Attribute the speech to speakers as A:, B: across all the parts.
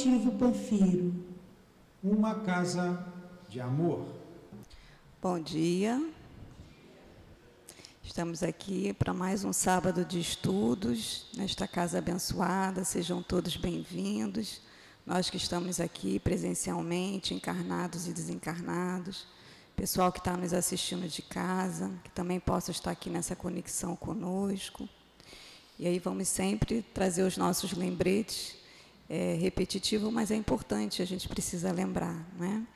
A: Coletivo Panfiro.
B: Uma casa de amor.
C: Bom dia. Estamos aqui para mais um sábado de estudos, nesta casa abençoada. Sejam todos bem-vindos. Nós que estamos aqui presencialmente, encarnados e desencarnados, pessoal que está nos assistindo de casa, que também possa estar aqui nessa conexão conosco. E aí vamos sempre trazer os nossos lembretes, repetitivo, mas é importante, a gente precisa lembrar, né?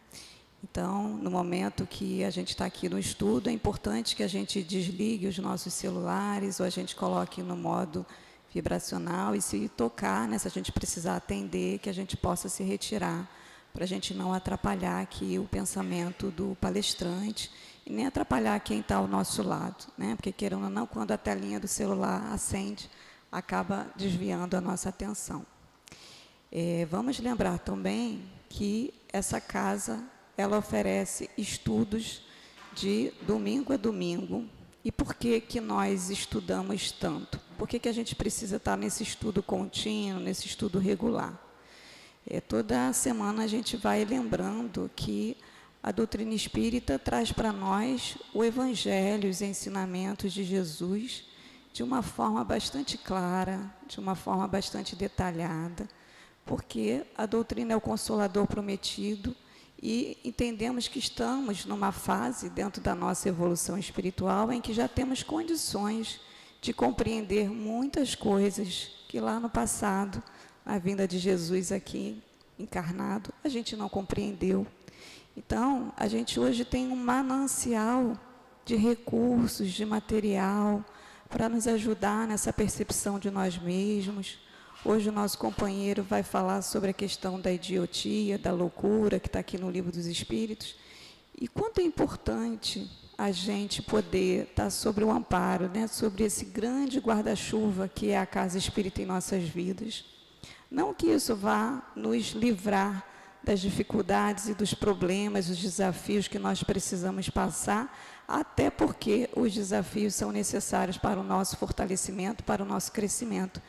C: Então, no momento que a gente está aqui no estudo, é importante que a gente desligue os nossos celulares ou a gente coloque no modo vibracional e se tocar, né, se a gente precisar atender, que a gente possa se retirar, para a gente não atrapalhar aqui o pensamento do palestrante e nem atrapalhar quem está ao nosso lado, né? Porque, querendo ou não, quando a telinha do celular acende, acaba desviando a nossa atenção. Vamos lembrar também que essa casa ela oferece estudos de domingo a domingo. E por que nós estudamos tanto? Por que a gente precisa estar nesse estudo contínuo, nesse estudo regular? Toda semana a gente vai lembrando que a doutrina espírita traz para nós o Evangelho, os ensinamentos de Jesus, de uma forma bastante clara, de uma forma bastante detalhada, porque a doutrina é o Consolador prometido, e entendemos que estamos numa fase dentro da nossa evolução espiritual em que já temos condições de compreender muitas coisas que lá no passado, na vinda de Jesus aqui encarnado, a gente não compreendeu. Então, a gente hoje tem um manancial de recursos, de material, para nos ajudar nessa percepção de nós mesmos. Hoje o nosso companheiro vai falar sobre a questão da idiotia, da loucura, que está aqui no Livro dos Espíritos. E quanto é importante a gente poder estar sobre o amparo, né, sobre esse grande guarda-chuva que é a casa espírita em nossas vidas. Não que isso vá nos livrar das dificuldades e dos problemas, os desafios que nós precisamos passar, até porque os desafios são necessários para o nosso fortalecimento, para o nosso crescimento.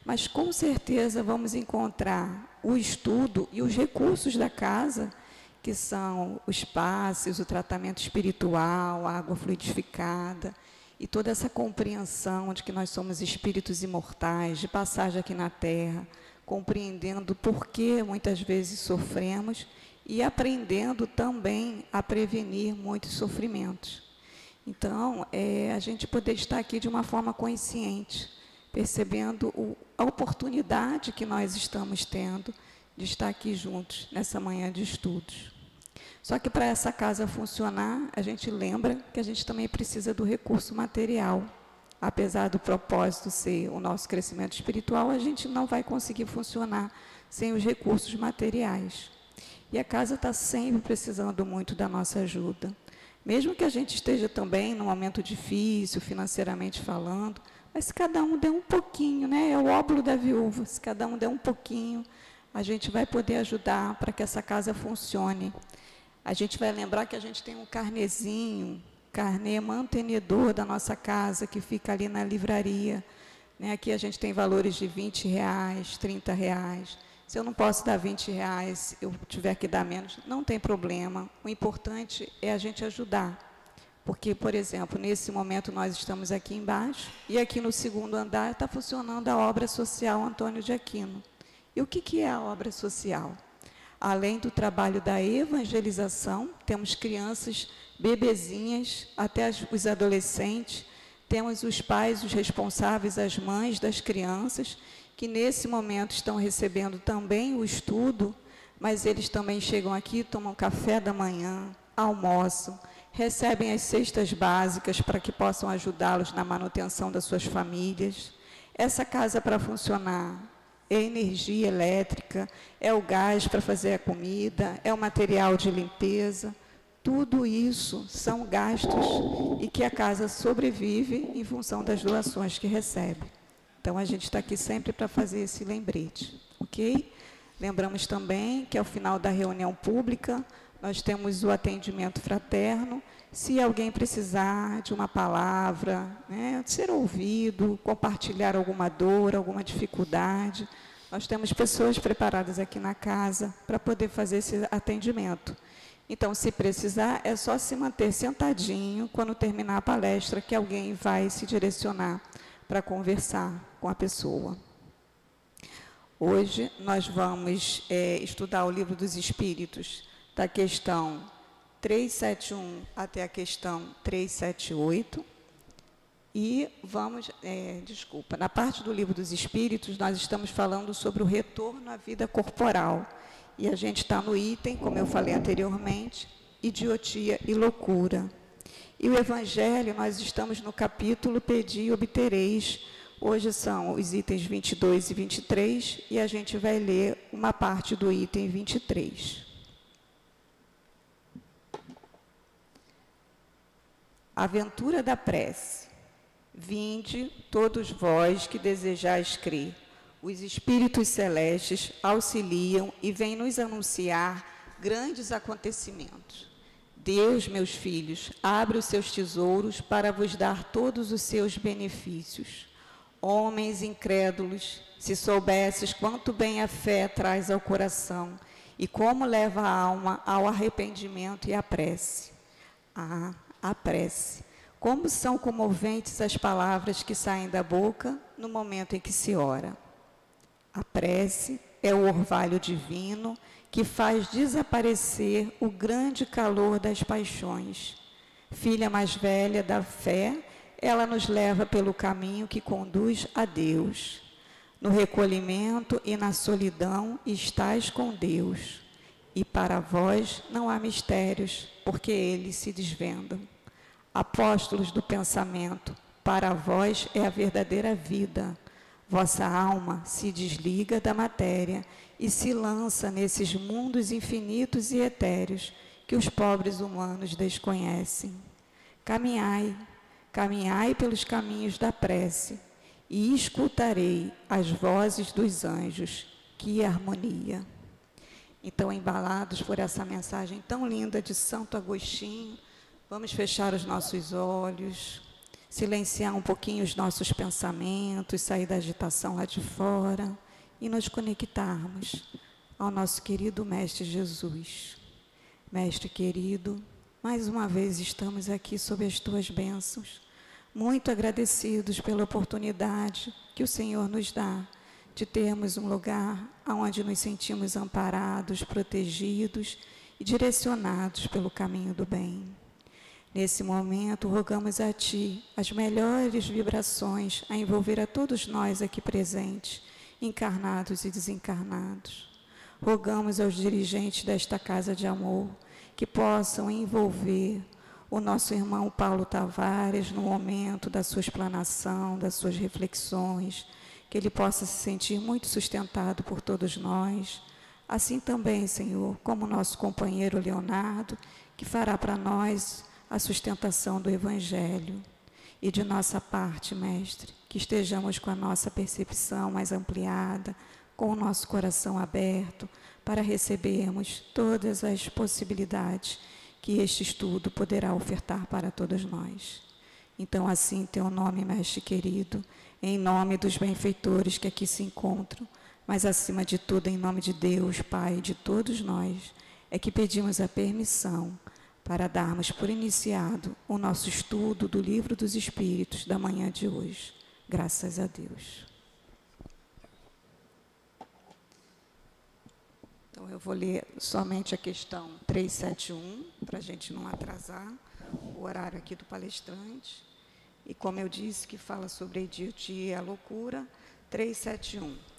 C: Mas, com certeza, vamos encontrar o estudo e os recursos da casa, que são os passes, o tratamento espiritual, a água fluidificada, e toda essa compreensão de que nós somos espíritos imortais, de passagem aqui na Terra, compreendendo por que muitas vezes sofremos e aprendendo também a prevenir muitos sofrimentos. Então, a gente poder estar aqui de uma forma consciente, percebendo a oportunidade que nós estamos tendo de estar aqui juntos nessa manhã de estudos. Só que para essa casa funcionar, a gente lembra que a gente também precisa do recurso material. Apesar do propósito ser o nosso crescimento espiritual, a gente não vai conseguir funcionar sem os recursos materiais. E a casa está sempre precisando muito da nossa ajuda. Mesmo que a gente esteja também num momento difícil, financeiramente falando, mas se cada um der um pouquinho, né? É o óbolo da viúva, se cada um der um pouquinho, a gente vai poder ajudar para que essa casa funcione. A gente vai lembrar que a gente tem um carnezinho, carnê mantenedor da nossa casa, que fica ali na livraria, né? Aqui a gente tem valores de R$20, R$30. Se eu não posso dar R$20, se eu tiver que dar menos, não tem problema. O importante é a gente ajudar. Porque, por exemplo, nesse momento nós estamos aqui embaixo e aqui no segundo andar está funcionando a obra social Antônio de Aquino. E o que é a obra social? Além do trabalho da evangelização, temos crianças bebezinhas, até os adolescentes, temos os pais, os responsáveis, as mães das crianças, que nesse momento estão recebendo também o estudo, mas eles também chegam aqui, tomam café da manhã, almoçam, recebem as cestas básicas para que possam ajudá-los na manutenção das suas famílias. Essa casa, para funcionar, é energia elétrica, é o gás para fazer a comida, é o material de limpeza. Tudo isso são gastos e que a casa sobrevive em função das doações que recebe. Então, a gente está aqui sempre para fazer esse lembrete, ok? Lembramos também que, ao final da reunião pública, nós temos o atendimento fraterno. Se alguém precisar de uma palavra, né, de ser ouvido, compartilhar alguma dor, alguma dificuldade, Nós temos pessoas preparadas aqui na casa para poder fazer esse atendimento. Então, se precisar, é só se manter sentadinho quando terminar a palestra, que alguém vai se direcionar para conversar com a pessoa. Hoje, nós vamos estudar o Livro dos Espíritos, da questão 371 até a questão 378. E vamos, na parte do Livro dos Espíritos, nós estamos falando sobre o retorno à vida corporal. E a gente está no item, como eu falei anteriormente, idiotia e loucura. E o Evangelho, nós estamos no capítulo Pedi e Obtereis. Hoje são os itens 22 e 23, e a gente vai ler uma parte do item 23. Aventura da prece. Vinde, todos vós que desejais crer. Os espíritos celestes auxiliam e vêm nos anunciar grandes acontecimentos. Deus, meus filhos, abre os seus tesouros para vos dar todos os seus benefícios. Homens incrédulos, se soubesses quanto bem a fé traz ao coração e como leva a alma ao arrependimento e à prece. A prece. Como são comoventes as palavras que saem da boca no momento em que se ora. A prece é o orvalho divino que faz desaparecer o grande calor das paixões. Filha mais velha da fé, ela nos leva pelo caminho que conduz a Deus. No recolhimento e na solidão estais com Deus. E para vós não há mistérios, porque eles se desvendam. Apóstolos do pensamento, para vós é a verdadeira vida. Vossa alma se desliga da matéria e se lança nesses mundos infinitos e etéreos que os pobres humanos desconhecem. Caminhai, caminhai pelos caminhos da prece e escutarei as vozes dos anjos. Que harmonia! Então, embalados por essa mensagem tão linda de Santo Agostinho, vamos fechar os nossos olhos, silenciar um pouquinho os nossos pensamentos, sair da agitação lá de fora e nos conectarmos ao nosso querido Mestre Jesus. Mestre querido, mais uma vez estamos aqui sob as tuas bênçãos, muito agradecidos pela oportunidade que o Senhor nos dá de termos um lugar onde nos sentimos amparados, protegidos e direcionados pelo caminho do bem. Nesse momento, rogamos a Ti as melhores vibrações a envolver a todos nós aqui presentes, encarnados e desencarnados. Rogamos aos dirigentes desta Casa de Amor que possam envolver o nosso irmão Paulo Tavares no momento da sua explanação, das suas reflexões, que ele possa se sentir muito sustentado por todos nós. Assim também, Senhor, como o nosso companheiro Leonardo, que fará para nós a sustentação do Evangelho. E de nossa parte, Mestre, que estejamos com a nossa percepção mais ampliada, com o nosso coração aberto, para recebermos todas as possibilidades que este estudo poderá ofertar para todos nós. Então, assim, em teu nome, Mestre querido, em nome dos benfeitores que aqui se encontram, mas acima de tudo, em nome de Deus, Pai, de todos nós, é que pedimos a permissão para darmos por iniciado o nosso estudo do Livro dos Espíritos da manhã de hoje. Graças a Deus. Então, eu vou ler somente a questão 371, para a gente não atrasar o horário aqui do palestrante. E como eu disse, que fala sobre a idiotia e a loucura, 371.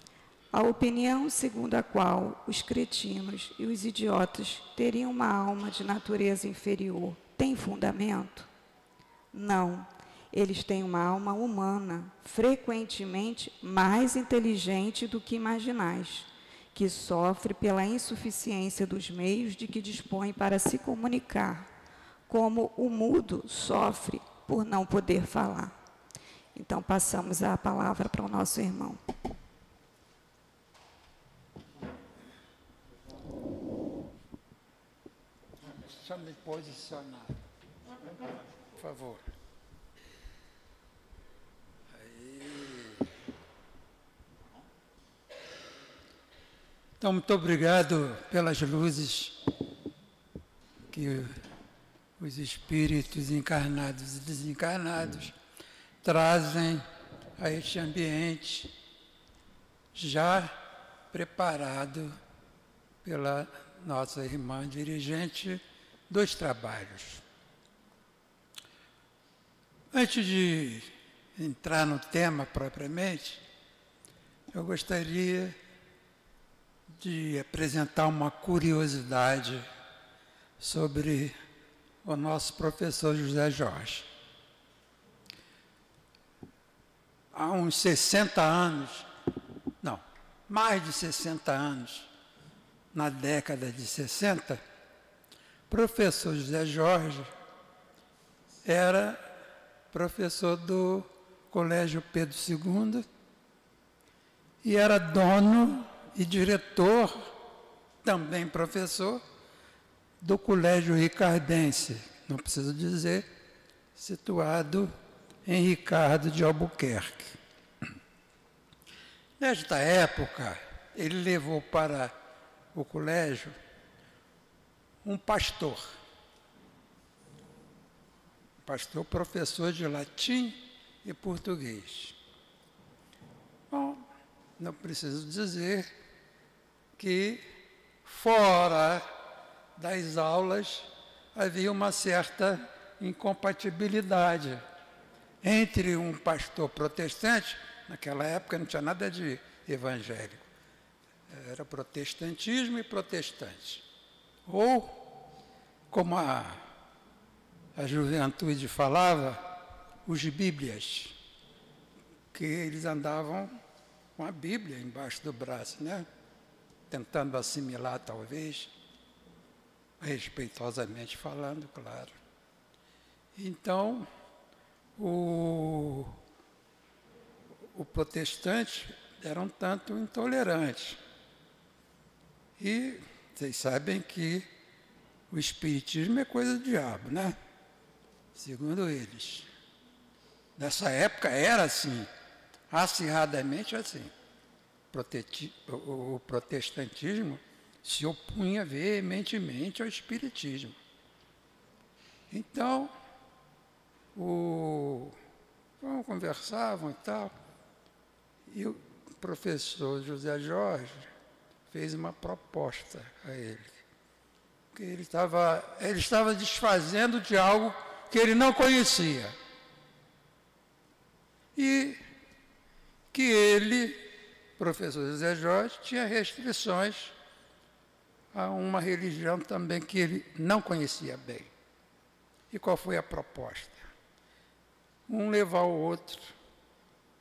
C: A opinião segundo a qual os cretinos e os idiotas teriam uma alma de natureza inferior tem fundamento? Não. Eles têm uma alma humana, frequentemente mais inteligente do que imaginais, que sofre pela insuficiência dos meios de que dispõe para se comunicar, como o mudo sofre por não poder falar. Então, passamos a palavra para o nosso irmão.
A: Deixa eu me posicionar, por favor. Aí. Então, muito obrigado pelas luzes que os espíritos encarnados e desencarnados trazem a este ambiente já preparado pela nossa irmã dirigente dos trabalhos. Antes de entrar no tema propriamente, eu gostaria de apresentar uma curiosidade sobre o nosso professor José Jorge. Há uns 60 anos, não, mais de 60 anos, na década de 60, o professor José Jorge era professor do Colégio Pedro II e era dono e diretor, também professor, do Colégio Ricardense, não preciso dizer, situado em Ricardo de Albuquerque. Nesta época, ele levou para o colégio um pastor professor de latim e português. Bom, não preciso dizer que fora das aulas havia uma certa incompatibilidade entre um pastor protestante, naquela época não tinha nada de evangélico, era protestantismo e protestante. Ou, como a juventude falava, os bíblias, que eles andavam com a Bíblia embaixo do braço, né? Tentando assimilar, talvez, respeitosamente falando, claro. Então, o protestante era um tanto intolerante. E vocês sabem que o espiritismo é coisa do diabo, né? Segundo eles. Nessa época era assim, acirradamente assim. O protestantismo se opunha veementemente ao espiritismo. Então, conversavam e tal, e o professor José Jorge fez uma proposta a ele, que ele estava desfazendo de algo que ele não conhecia. E que ele, professor José Jorge, tinha restrições a uma religião também que ele não conhecia bem. E qual foi a proposta? Um levar o outro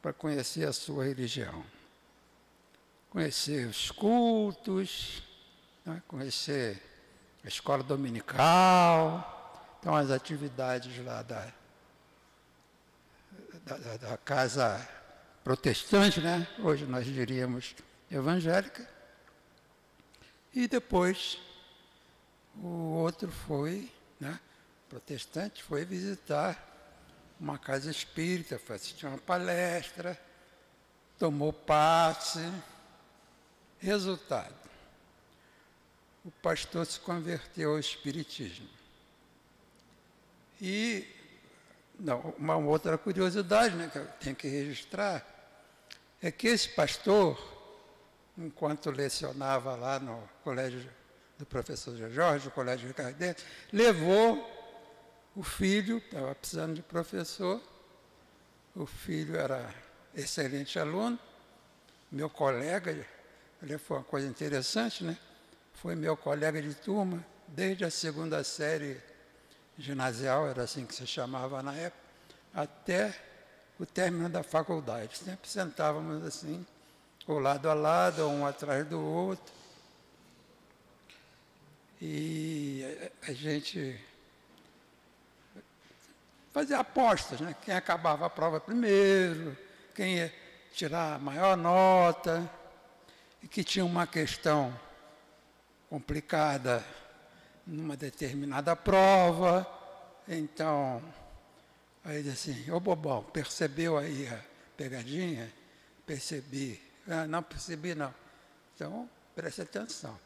A: para conhecer a sua religião. Conhecer os cultos, né? Conhecer a escola dominical, então as atividades lá da casa protestante, né? Hoje nós diríamos evangélica. E depois o outro foi, né? Protestante, foi visitar uma casa espírita, foi assistir uma palestra, tomou passe. Resultado, o pastor se converteu ao espiritismo. E uma outra curiosidade, né, que eu tenho que registrar, é que esse pastor, enquanto lecionava lá no colégio do professor Jorge, o colégio Ricardense, levou o filho, estava precisando de professor, o filho era excelente aluno, meu colega, foi uma coisa interessante, né? Foi meu colega de turma, desde a segunda série ginasial, era assim que se chamava na época, até o término da faculdade. Sempre sentávamos assim, ou lado a lado, um atrás do outro. E a gente fazia apostas, né? Quem acabava a prova primeiro, quem ia tirar a maior nota, e que tinha uma questão complicada numa determinada prova. Então, aí disse assim, ô bobão, percebeu aí a pegadinha? Percebi. Ah, não percebi, não. Então, preste atenção,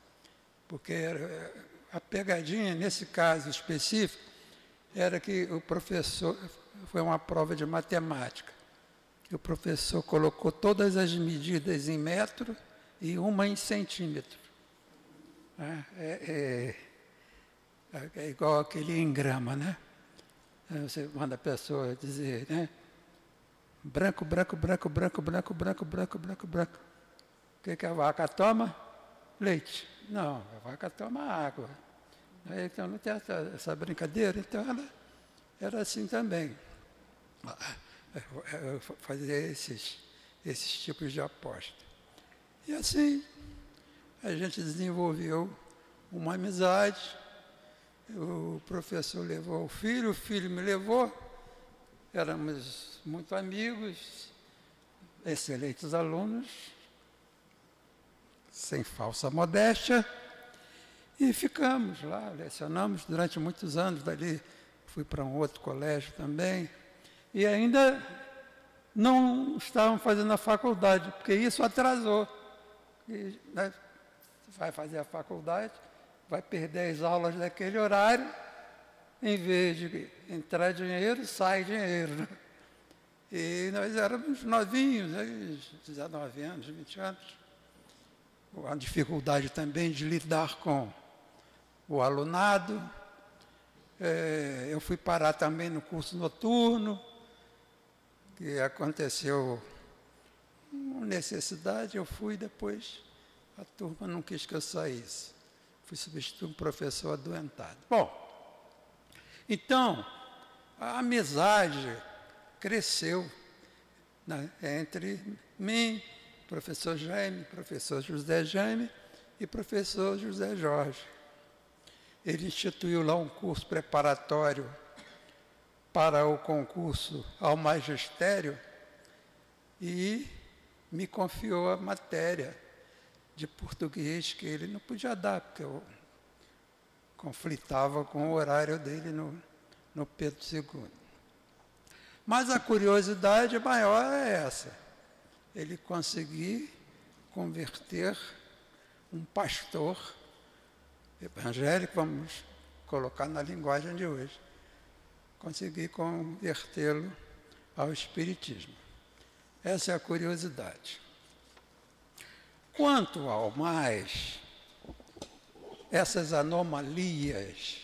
A: porque a pegadinha, nesse caso específico, era que o professor, foi uma prova de matemática, que o professor colocou todas as medidas em metro e uma em centímetro. É igual aquele em grama, né? Você manda a pessoa dizer, né? Branco, branco, branco, branco, branco, branco, branco, branco, branco. O que a vaca toma? Leite. Não, a vaca toma água. Então não tem essa brincadeira. Então ela era assim também. Fazer esses tipos de aposta. E assim a gente desenvolveu uma amizade. O professor levou o filho me levou. Éramos muito amigos, excelentes alunos, sem falsa modéstia, e ficamos lá, lecionamos durante muitos anos. Dali fui para um outro colégio também, e ainda não estavam fazendo a faculdade, porque isso atrasou. E, né, vai fazer a faculdade, vai perder as aulas daquele horário, em vez de entrar dinheiro, sai dinheiro. Né? E nós éramos novinhos, né? 19 anos, 20 anos. A dificuldade também de lidar com o alunado. Eu fui parar também no curso noturno, que aconteceu uma necessidade, eu fui, depois a turma não quis que eu saísse. Fui substituir um professor adoentado. Bom, então, a amizade cresceu, né, entre mim, professor Jaime, professor José Jaime e professor José Jorge. Ele instituiu lá um curso preparatório para o concurso ao magistério e me confiou a matéria de português que ele não podia dar, porque eu conflitava com o horário dele no Pedro II. Mas a curiosidade maior é essa. Ele conseguiu converter um pastor evangélico, vamos colocar na linguagem de hoje, consegui convertê-lo ao espiritismo. Essa é a curiosidade. Quanto ao mais, essas anomalias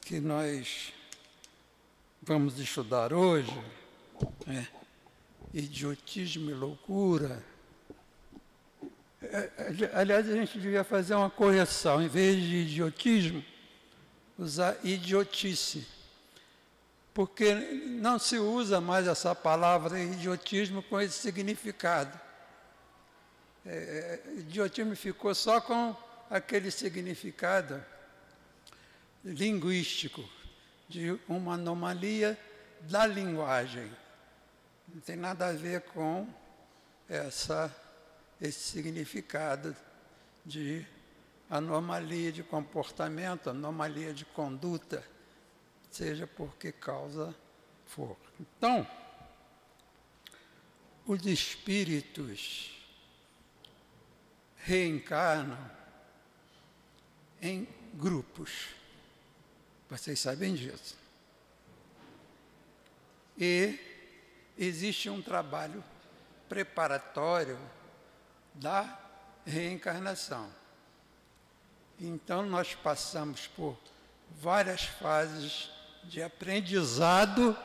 A: que nós vamos estudar hoje, né? Idiotismo e loucura. Aliás, a gente devia fazer uma correção, em vez de idiotismo, usar idiotice, porque não se usa mais essa palavra idiotismo com esse significado. Idiotismo ficou só com aquele significado linguístico de uma anomalia da linguagem. Não tem nada a ver com esse significado de anomalia de comportamento, anomalia de conduta, seja por que causa for. Então, os espíritos reencarnam em grupos. Vocês sabem disso. E existe um trabalho preparatório da reencarnação. Então, nós passamos por várias fases de aprendizado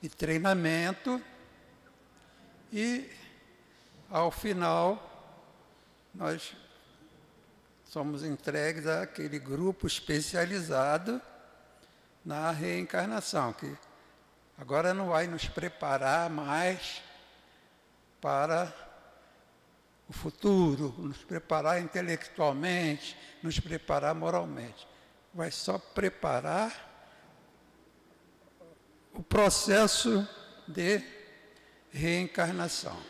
A: e treinamento e, ao final, nós somos entregues àquele grupo especializado na reencarnação, que agora não vai nos preparar mais para o futuro, nos preparar intelectualmente, nos preparar moralmente. Vai só preparar o processo de reencarnação.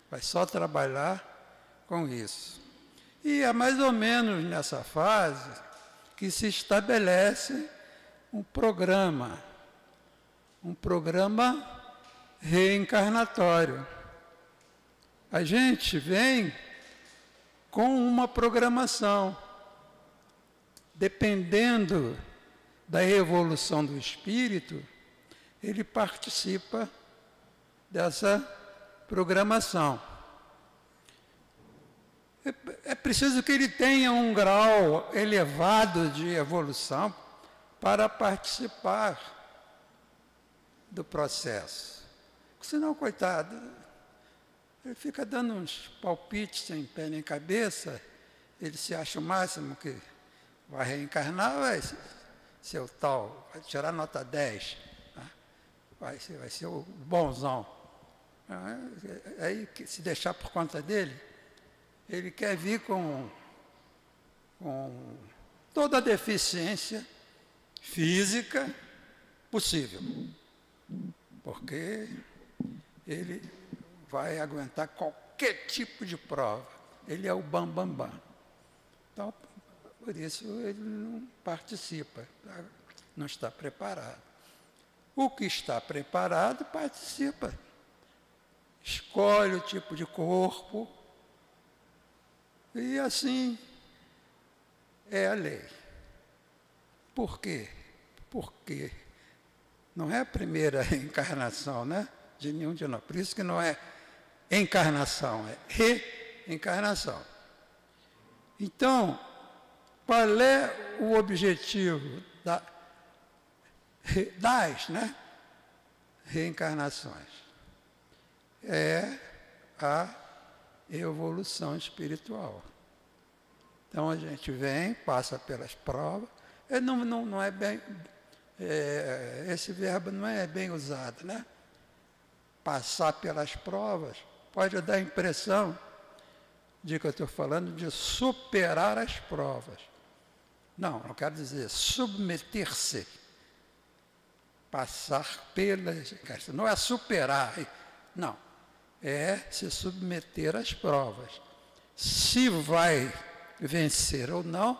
A: Vai só trabalhar com isso. E é mais ou menos nessa fase que se estabelece um programa reencarnatório. A gente vem com uma programação. Dependendo da evolução do espírito, ele participa dessa programação. É preciso que ele tenha um grau elevado de evolução para participar do processo. Senão, coitado, ele fica dando uns palpites sem pé nem cabeça, ele se acha o máximo que vai reencarnar, vai ser o tal, vai tirar nota 10, né? vai ser o bonzão. Aí, se deixar por conta dele, ele quer vir com toda a deficiência física possível, porque ele vai aguentar qualquer tipo de prova. Ele é o bam. Então, por isso ele não participa, não está preparado. O que está preparado participa. Escolhe o tipo de corpo, e assim é a lei. Por quê? Porque não é a primeira encarnação, né, de nenhum de nós. Por isso que não é encarnação, é reencarnação. Então, qual é o objetivo das reencarnações? É a evolução espiritual. Então a gente vem, passa pelas provas. Não é bem, esse verbo não é bem usado, né? Passar pelas provas pode dar a impressão de que eu estou falando de superar as provas. Não quero dizer submeter-se. Passar pelas... Não é superar, não. É se submeter às provas. Se vai vencer ou não,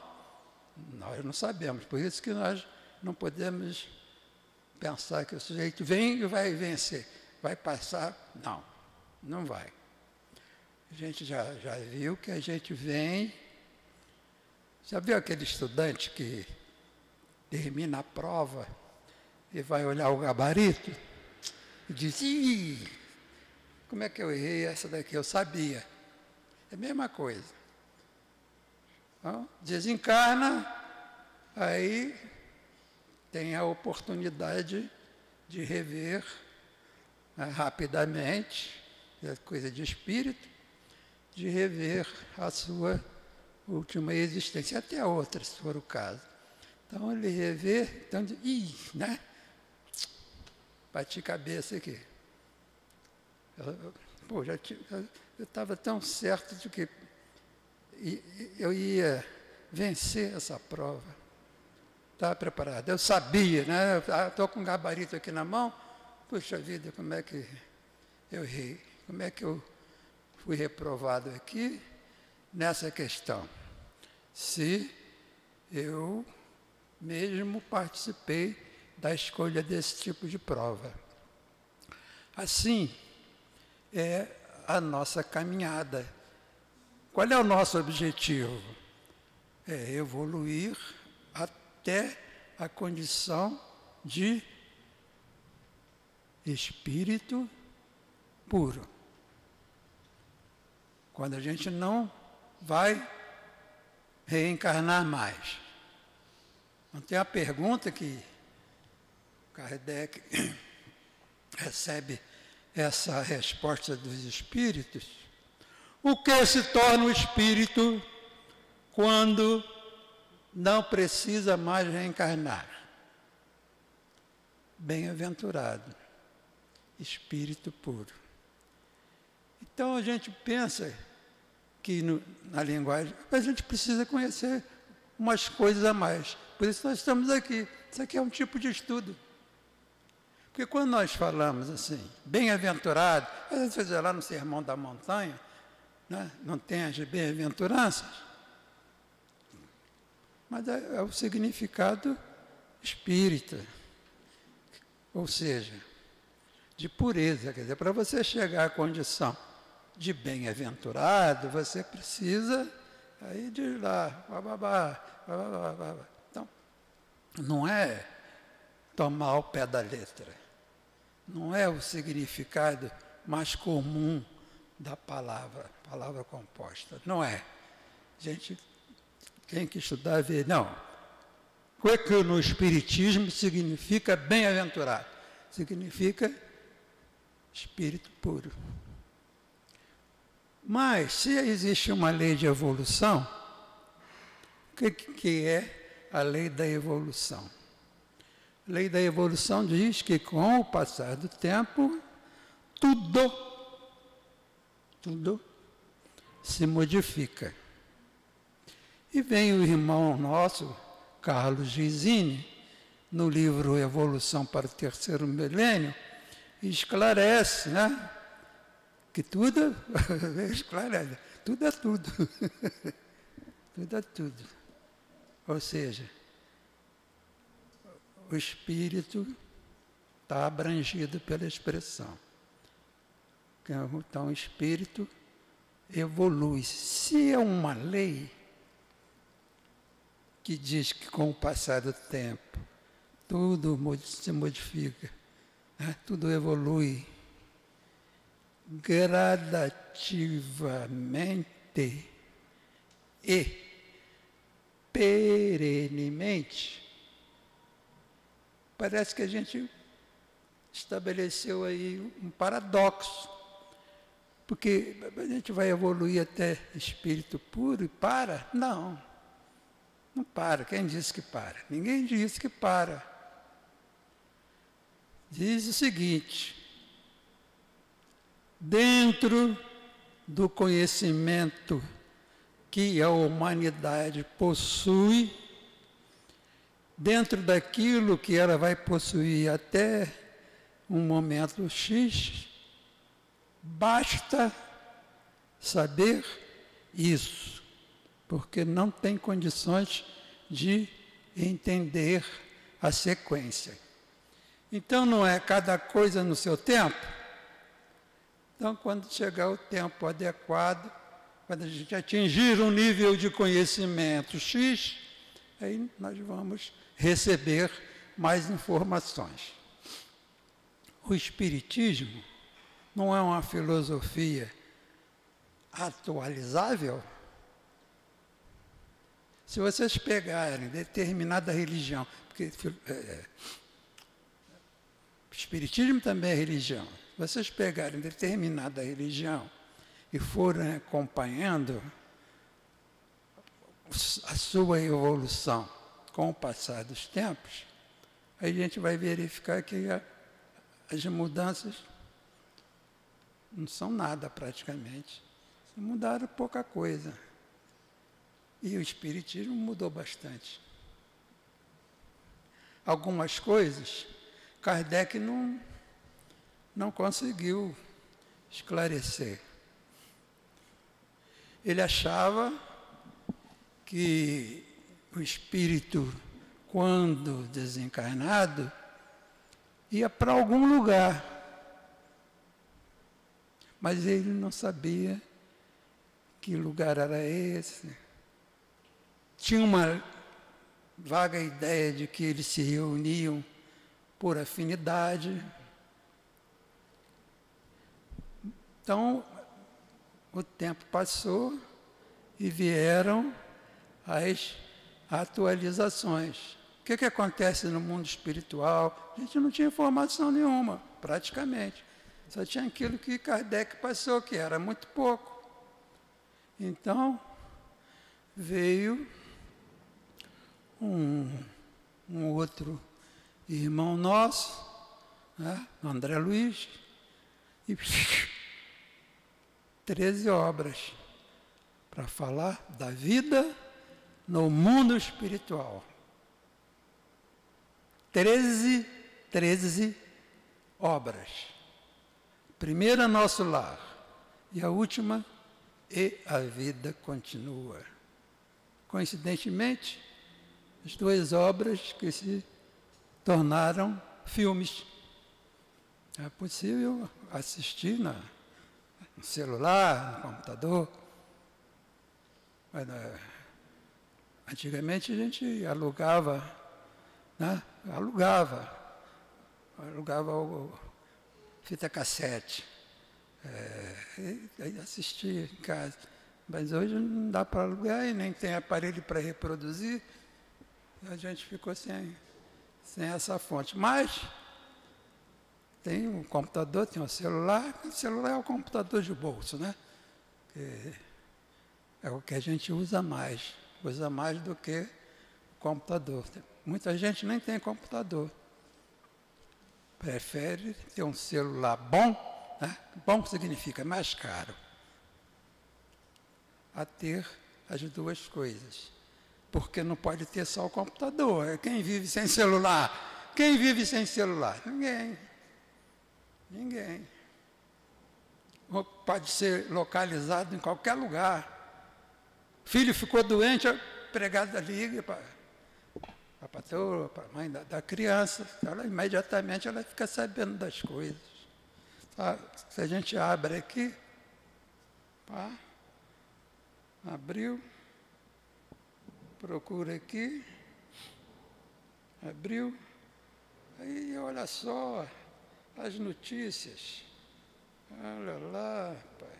A: nós não sabemos. Por isso que nós não podemos pensar que o sujeito vem e vai vencer. Vai passar? Não vai. A gente já viu que a gente vem... Já viu aquele estudante que termina a prova e vai olhar o gabarito e diz: "Ih, como é que eu errei essa daqui? Eu sabia." É a mesma coisa. Então, desencarna, aí tem a oportunidade de rever rapidamente, é coisa de espírito, de rever a sua última existência, até a outra, se for o caso. Então, ele revê, então, bati cabeça aqui. Eu estava tão certo de que eu ia vencer essa prova. Estava preparado. Eu sabia, né? Estou com um gabarito aqui na mão. Puxa vida, como é que eu errei? Como é que eu fui reprovado aqui nessa questão? Se eu mesmo participei da escolha desse tipo de prova. Assim é a nossa caminhada. Qual é o nosso objetivo? É evoluir até a condição de espírito puro. Quando a gente não vai reencarnar mais. Não tem a pergunta que Kardec recebe essa resposta dos espíritos. O que se torna o espírito quando não precisa mais reencarnar? Bem-aventurado, espírito puro. Então a gente pensa que na linguagem a gente precisa conhecer umas coisas a mais. Por isso nós estamos aqui. Isso aqui é um tipo de estudo. Porque quando nós falamos assim, bem-aventurado, às vezes lá no Sermão da Montanha, né, não tem as bem-aventuranças, mas é o significado espírita, ou seja, de pureza. Quer dizer, para você chegar à condição de bem-aventurado, você precisa Aí diz lá, bababá, bababá, babá. Então, não é tomar ao pé da letra. Não é o significado mais comum da palavra composta. Não é. Gente, quem que estudar vê, não. O que no Espiritismo significa bem-aventurado? Significa espírito puro. Mas, se existe uma lei de evolução, o que é a lei da evolução? A lei da evolução diz que, com o passar do tempo, tudo se modifica. E vem o irmão nosso, Carlos Gisini, no livro Evolução para o Terceiro Milênio, e esclarece, né? Que tudo, esclarece, tudo é tudo. Tudo é tudo. Ou seja, o espírito está abrangido pela expressão. Então, o espírito evolui. Se é uma lei que diz que com o passar do tempo tudo se modifica, né? Tudo evolui gradativamente e perenemente, parece que a gente estabeleceu aí um paradoxo, porque a gente vai evoluir até espírito puro e para? Não, não para. Quem disse que para? Ninguém disse que para. Diz o seguinte: dentro do conhecimento que a humanidade possui, dentro daquilo que ela vai possuir até um momento X, basta saber isso, porque não tem condições de entender a sequência. Então, não é cada coisa no seu tempo? Então, quando chegar o tempo adequado, quando a gente atingir um nível de conhecimento X, aí nós vamos receber mais informações. O Espiritismo não é uma filosofia atualizável? Se vocês pegarem determinada religião, porque o Espiritismo também é religião, se vocês pegarem determinada religião e forem acompanhando a sua evolução com o passar dos tempos, aí a gente vai verificar que as mudanças não são nada praticamente. Mudaram pouca coisa. E o Espiritismo mudou bastante. Algumas coisas Kardec não conseguiu esclarecer. Ele achava que o espírito, quando desencarnado, ia para algum lugar, mas ele não sabia que lugar era esse. Tinha uma vaga ideia de que eles se reuniam por afinidade. Então, o tempo passou e vieram as atualizações. O que acontece no mundo espiritual? A gente não tinha informação nenhuma, praticamente. Só tinha aquilo que Kardec passou, que era muito pouco. Então, veio um outro irmão nosso, né, André Luiz, e 13 obras para falar da vida no mundo espiritual. 13 obras. Primeira, Nosso Lar, e a última, E a Vida Continua. Coincidentemente, as duas obras que se tornaram filmes. É possível assistir no celular, no computador. Mas, antigamente a gente alugava, né? Alugava fita cassete, e assistia em casa. Mas hoje não dá para alugar e nem tem aparelho para reproduzir. A gente ficou sem essa fonte. Mas tem um computador, tem um celular. O celular é o computador de bolso, né? É o que a gente usa mais do que o computador. Muita gente nem tem computador. Prefere ter um celular bom, né? Bom significa mais caro, a ter as duas coisas. Porque não pode ter só o computador. Quem vive sem celular? Quem vive sem celular? Ninguém. Pode ser localizado em qualquer lugar. Filho ficou doente, a empregada liga para a patroa, para a mãe da criança. Imediatamente ela fica sabendo das coisas. Tá? Se a gente abre aqui, pá, abriu, procura aqui, abriu, aí olha só as notícias. Olha lá, rapaz,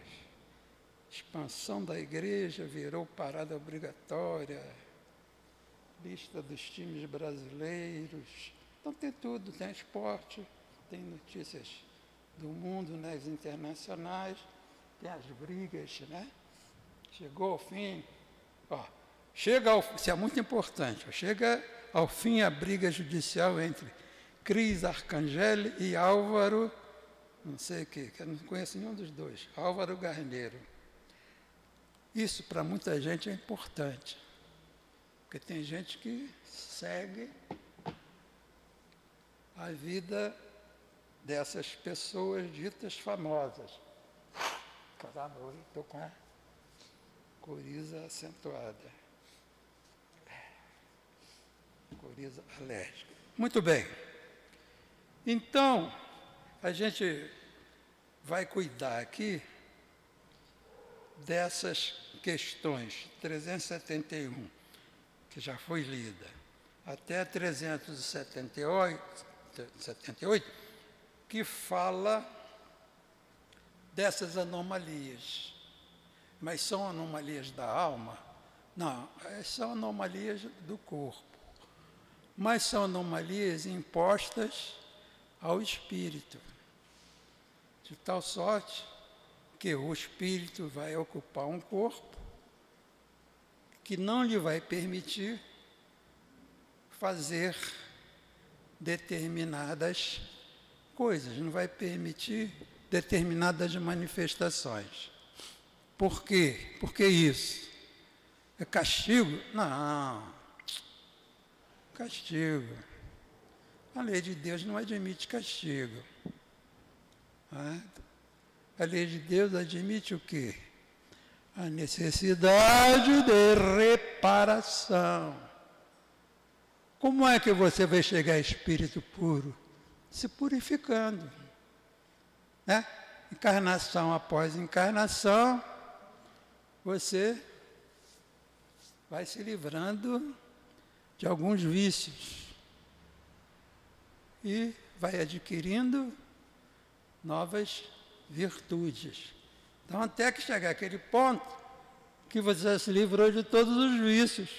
A: expansão da igreja virou parada obrigatória, lista dos times brasileiros. Então tem tudo, tem esporte, tem notícias do mundo, né, as internacionais, tem as brigas, né? Chegou ao fim, isso é muito importante, chega ao fim a briga judicial entre Cris Arcangeli e Álvaro, não sei o que, eu não conheço nenhum dos dois, Álvaro Garneiro. Isso para muita gente é importante, porque tem gente que segue a vida dessas pessoas ditas famosas. Caramba, hoje estou com a coriza acentuada. Coriza alérgica. Muito bem. Então, a gente vai cuidar aqui dessas questões 371, que já foi lida, até 378, que fala dessas anomalias. Mas são anomalias da alma? Não, são anomalias do corpo. Mas são anomalias impostas ao espírito, de tal sorte que o espírito vai ocupar um corpo que não lhe vai permitir fazer determinadas coisas, não vai permitir determinadas manifestações. Por quê? Por que isso? É castigo? Não. Castigo. A lei de Deus não admite castigo. A lei de Deus admite o quê? A necessidade de reparação. Como é que você vai chegar a espírito puro? Se purificando. Né? Encarnação após encarnação, você vai se livrando de alguns vícios e vai adquirindo novas virtudes. Então, até que chegar aquele ponto que você se livrou de todos os vícios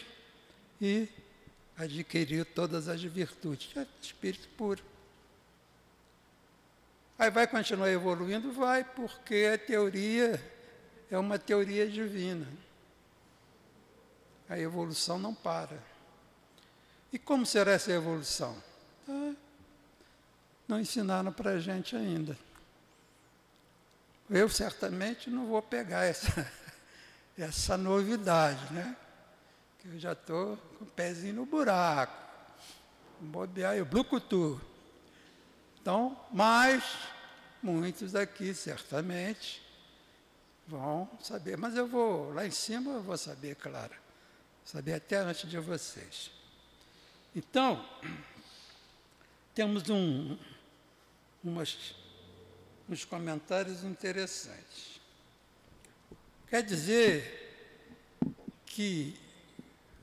A: e adquiriu todas as virtudes. É espírito puro. Aí vai continuar evoluindo? Vai, porque a teoria é uma teoria divina. A evolução não para. E como será essa evolução? Não ensinaram para a gente ainda. Eu certamente não vou pegar essa novidade, né? Que eu já estou com o pezinho no buraco, bobear e o blucutu. Então, mas muitos aqui certamente vão saber, mas eu vou, lá em cima eu vou saber, claro, saber até antes de vocês. Então, temos uns comentários interessantes. Quer dizer que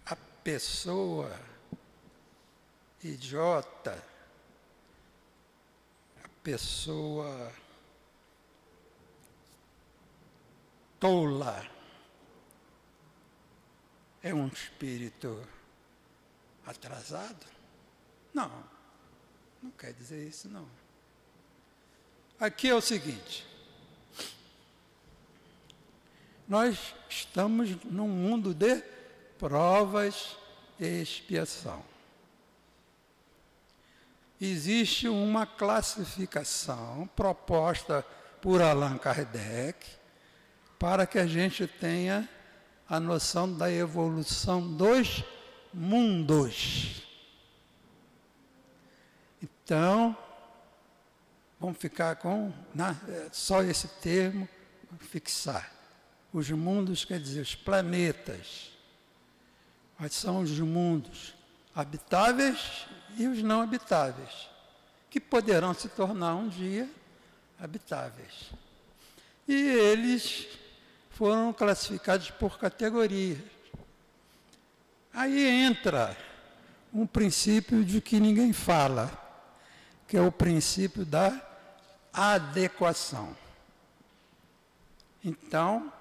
A: a pessoa idiota, a pessoa tola, é um espírito atrasado? Não, não quer dizer isso, não. Aqui é o seguinte, nós estamos num mundo de provas e expiação. Existe uma classificação proposta por Allan Kardec para que a gente tenha a noção da evolução dos mundos. Então, vamos ficar com só esse termo, fixar. Os mundos quer dizer os planetas. Quais são os mundos habitáveis e os não habitáveis, que poderão se tornar um dia habitáveis. E eles foram classificados por categorias. Aí entra um princípio de que ninguém fala, que é o princípio da adequação. Então,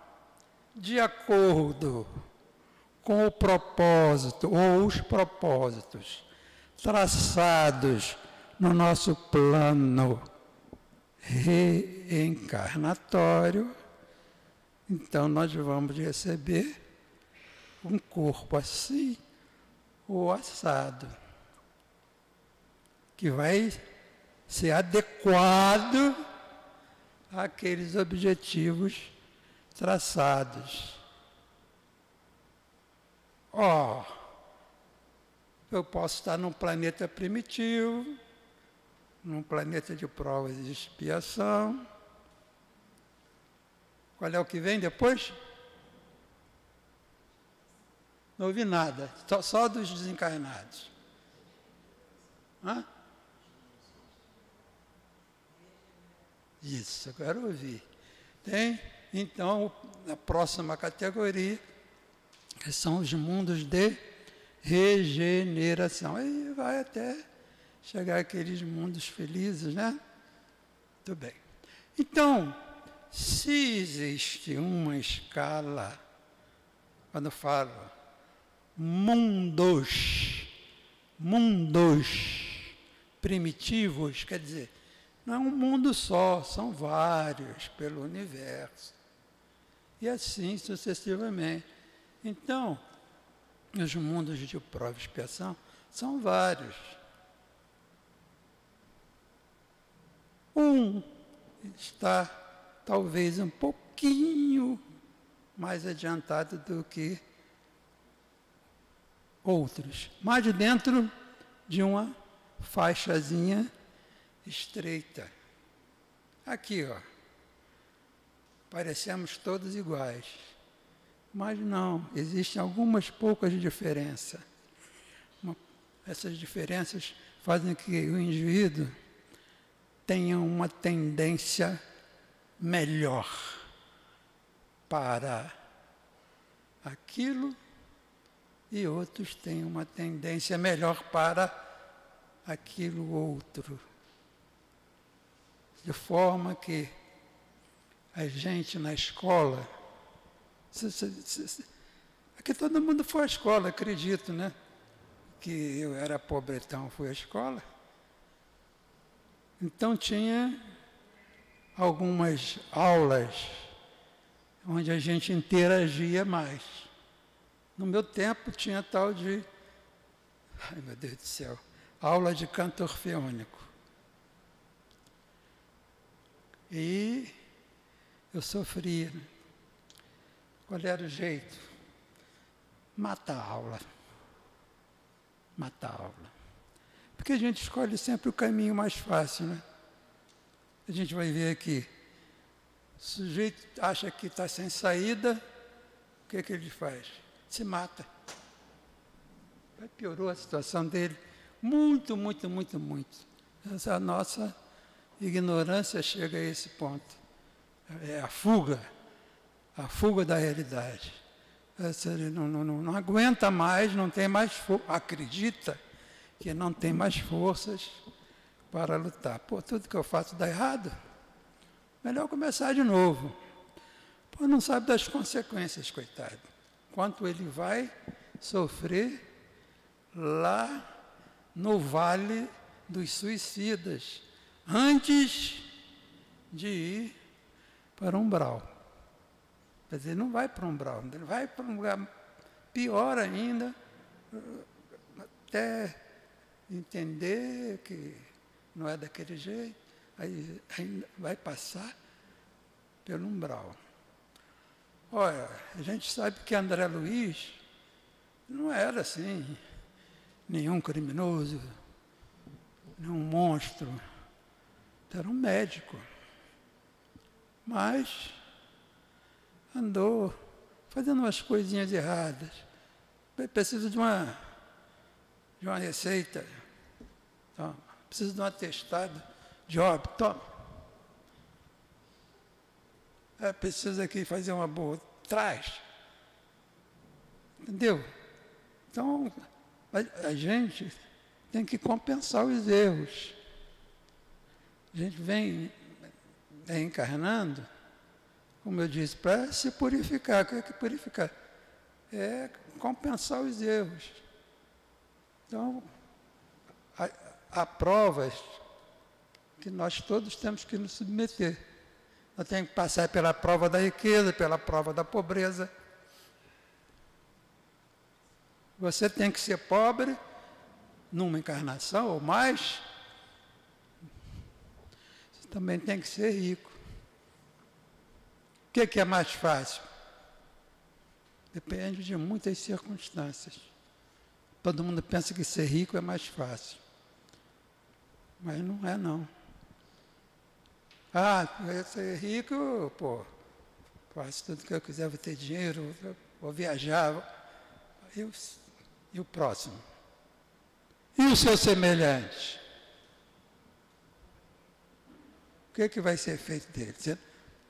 A: de acordo com o propósito ou os propósitos traçados no nosso plano reencarnatório, então nós vamos receber um corpo assim ou assado, que vai ser adequado àqueles objetivos traçados. Eu posso estar num planeta primitivo, num planeta de provas e expiação. Qual é o que vem depois? Não ouvi nada, só dos desencarnados. Hã? Isso, agora eu ouvi. Tem, então, a próxima categoria, que são os mundos de regeneração. Aí vai até chegar aqueles mundos felizes, né? Muito bem. Então, se existe uma escala, quando eu falo mundos primitivos, quer dizer, não é um mundo só, são vários pelo universo. E assim sucessivamente. Então, os mundos de prova e expiação são vários. Um está talvez um pouquinho mais adiantado do que outros, mas dentro de uma faixazinha estreita. Aqui, parecemos todos iguais, mas não, existem algumas poucas diferenças. Essas diferenças fazem que o indivíduo tenha uma tendência melhor para aquilo e outros têm uma tendência melhor para aquilo outro. De forma que a gente na escola, aqui todo mundo foi à escola, acredito, né? Que eu era pobretão, fui à escola. Então tinha algumas aulas onde a gente interagia mais. No meu tempo tinha tal de, ai meu Deus do céu, aula de canto orfeônico. E eu sofria. Né? Qual era o jeito? Matar a aula. Matar a aula. Porque a gente escolhe sempre o caminho mais fácil, né? A gente vai ver aqui. O sujeito acha que está sem saída, o que ele faz? Se mata. Piorou a situação dele. Muito, muito, muito, muito. Essa nossa ignorância chega a esse ponto. É a fuga da realidade. Ele não aguenta mais, não tem mais acredita que não tem mais forças para lutar. Pô, tudo que eu faço dá errado. Melhor começar de novo. Pô, não sabe das consequências, coitado. Quanto ele vai sofrer lá no vale dos suicidas, antes de ir para o umbral. Quer dizer, não vai para o umbral, ele vai para um lugar pior ainda, até entender que não é daquele jeito, aí vai passar pelo umbral. Olha, a gente sabe que André Luiz não era assim, nenhum criminoso, nenhum monstro, era um médico, mas andou fazendo umas coisinhas erradas. Preciso de uma receita, toma. Preciso de um atestado de óbito, toma. Preciso aqui fazer uma boa, traz. Entendeu? Então, a gente tem que compensar os erros. A gente vem encarnando, como eu disse, para se purificar. O que é que purificar? É compensar os erros. Então, há provas que nós todos temos que nos submeter. Nós temos que passar pela prova da riqueza, pela prova da pobreza. Você tem que ser pobre numa encarnação ou mais. Você também tem que ser rico. O que é mais fácil? Depende de muitas circunstâncias. Todo mundo pensa que ser rico é mais fácil. Mas não é, não. Ser rico, pô, faço tudo que eu quiser, vou ter dinheiro, vou viajar. E o próximo? E o seu semelhante? O que vai ser feito dele? Você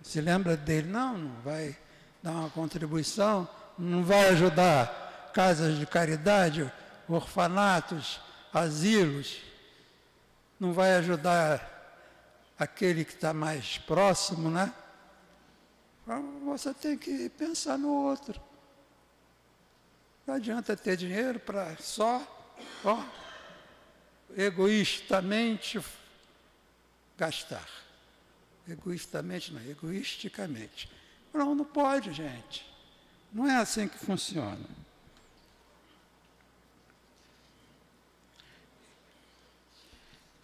A: se lembra dele? Não vai dar uma contribuição, não vai ajudar casas de caridade, orfanatos, asilos, não vai ajudar aquele que está mais próximo, né? Você tem que pensar no outro. Não adianta ter dinheiro para só, egoístamente gastar. Egoístamente não, egoisticamente. Não pode, gente. Não é assim que funciona.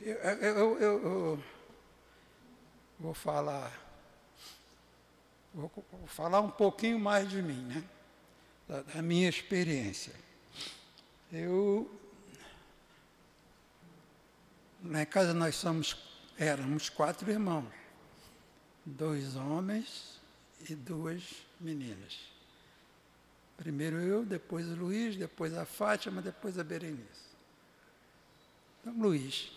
A: Eu vou falar um pouquinho mais de mim, né? Da minha experiência. Lá em casa nós éramos 4 irmãos, 2 homens e 2 meninas. Primeiro eu, depois o Luiz, depois a Fátima, depois a Berenice. Então, Luiz,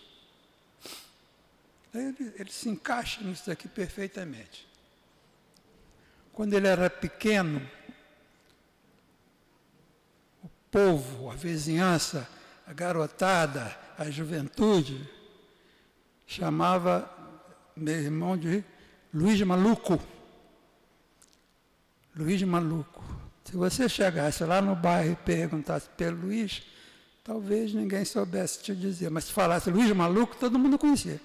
A: ele se encaixa nisso aqui perfeitamente. Quando ele era pequeno, o povo, a vizinhança, a garotada, a juventude, chamava meu irmão de Luiz Maluco. Luiz Maluco. Se você chegasse lá no bairro e perguntasse pelo Luiz, talvez ninguém soubesse te dizer, mas se falasse Luiz Maluco, todo mundo conhecia.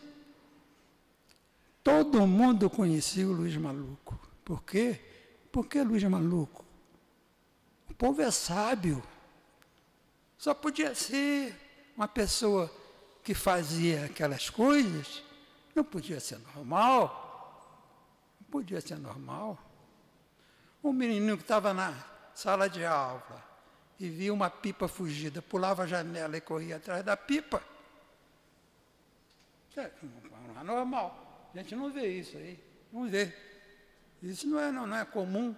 A: Todo mundo conhecia o Luiz Maluco. Por quê? Por que Luiz Maluco? O povo é sábio. Só podia ser uma pessoa que fazia aquelas coisas, não podia ser normal. Não podia ser normal. Um menininho que estava na sala de aula e via uma pipa fugida, pulava a janela e corria atrás da pipa. Não é normal. A gente não vê isso aí. Não vê. Isso não é comum.